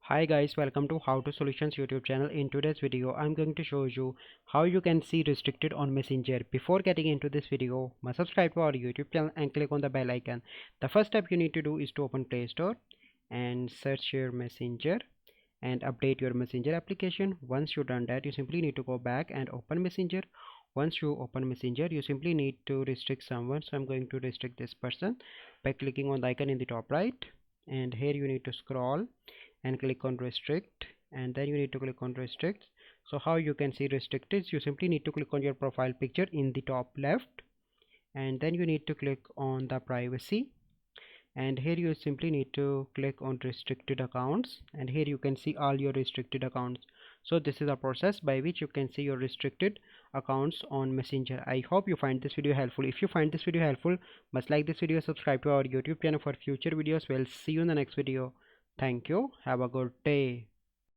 Hi guys, welcome to How to Solutions YouTube channel. In today's video, I'm going to show you how you can see restricted on Messenger. Before getting into this video, must subscribe to our YouTube channel and click on the bell icon. The first step you need to do is to open Play Store and search your Messenger and update your Messenger application. Once you've done that, you simply need to go back and open Messenger. Once you open Messenger, you simply need to restrict someone. So I'm going to restrict this person by clicking on the icon in the top right, and here you need to scroll and click on restrict, and then you need to click on restrict. So how you can see restrict is you simply need to click on your profile picture in the top left, and then you need to click on the privacy, and here you simply need to click on restricted accounts, and here you can see all your restricted accounts. So this is a process by which you can see your restricted accounts on Messenger. I hope you find this video helpful. If you find this video helpful, must like this video, subscribe to our YouTube channel for future videos. We'll see you in the next video. Thank you. Have a good day.